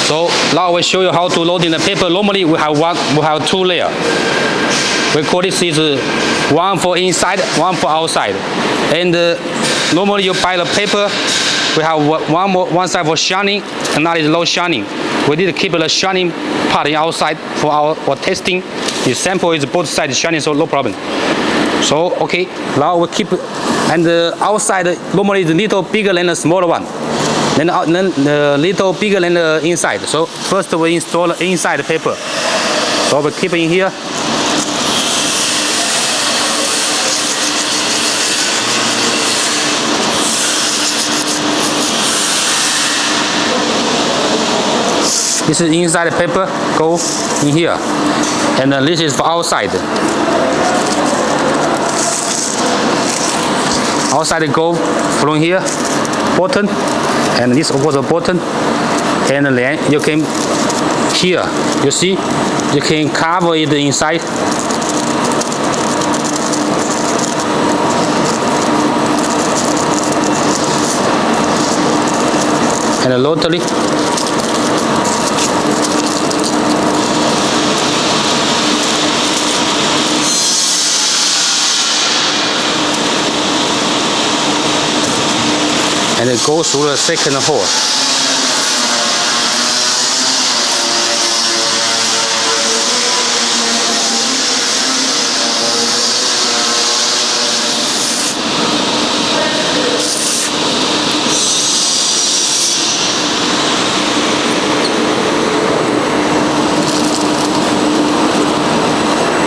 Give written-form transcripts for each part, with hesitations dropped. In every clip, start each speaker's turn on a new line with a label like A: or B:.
A: So now I will show you how to load in the paper. Normally we have two layers. We call this is one for inside, one for outside. And normally you buy the paper, we have one side for shining, another is low shining. We need to keep the shining part outside for testing. The sample is both sides shining, so no problem. So okay, now we keep, and the outside normally is a little bigger than the smaller one. Then the little bigger than the inside. So first we install the inside paper. So we keep it in here. This is inside the paper, go in here. And this is for outside. Outside go from here, button, and this was a button. And then you can, here, you see, you can cover it inside. And rotary. And it goes through the second hole.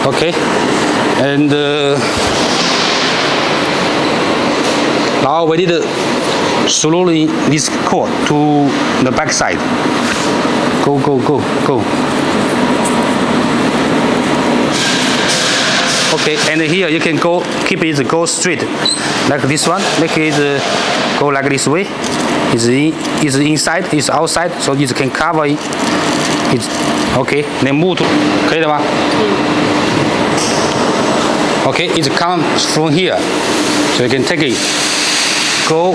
A: Okay, and now we need slowly this cord to the back side. Go. Okay, and here you can keep it go straight, like this one. Make it go like this way. It's inside, it's outside, so you can cover it. Okay, then move to, 可以了吗？Okay, it comes from here, so you can take it. Go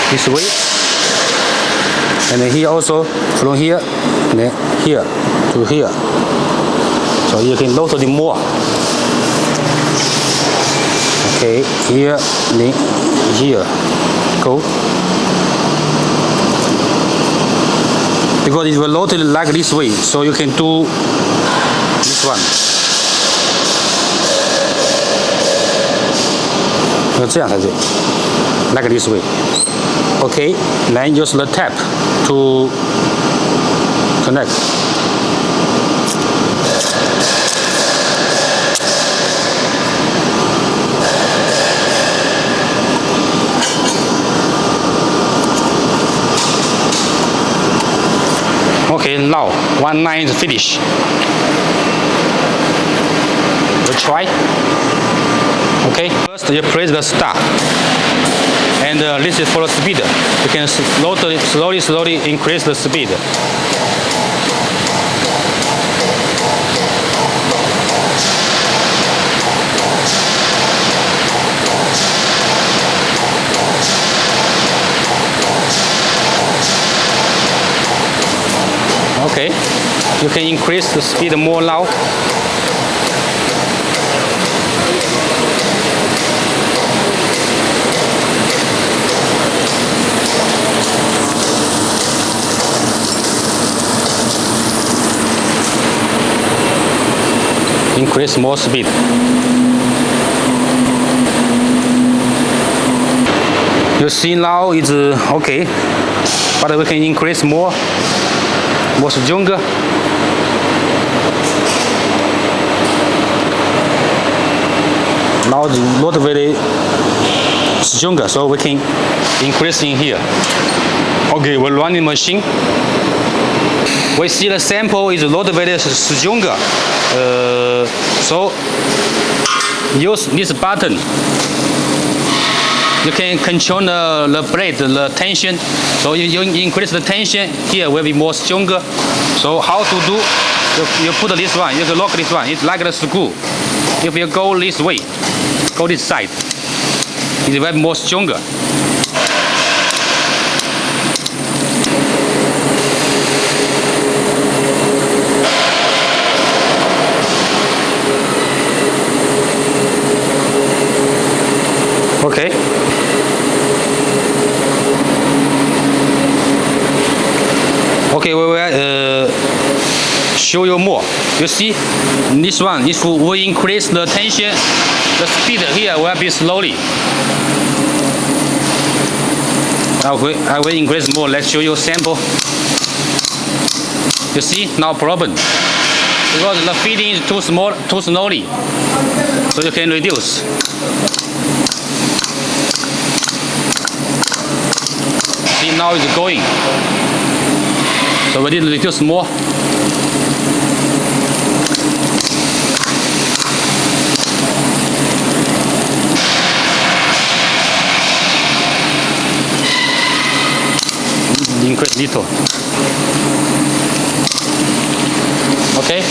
A: this way, and then here also from here, and then here to here. So you can load it more. Okay, here, then here, go. Because it will load it like this way, so you can do this one. 这样才对 ，like this way. Okay, then use the tap to connect. Okay, now one line is finished. We'll try. Okay, first you press the start, and this is for the speed. You can slowly increase the speed. Okay, you can increase the speed more now. Increase more speed. You see now it's okay, but we can increase more stronger. Now it's not very stronger, so we can increase in here. Okay, we're running machine. We see the sample is not very stronger, so use this button. You can control the blade, the tension. So you increase the tension, here will be more stronger. So how to do? You put this one, you can lock this one. It's like the screw. If you go this way, go this side, it will be more stronger. Okay, we will show you more. You see, this one, if we increase the tension, the speed here will be slowly. I will increase more. Let's show you sample. You see, no problem. Because the feeding is too slowly. So you can reduce. See, now it's going. So we need to reduce more. Increase little. Okay.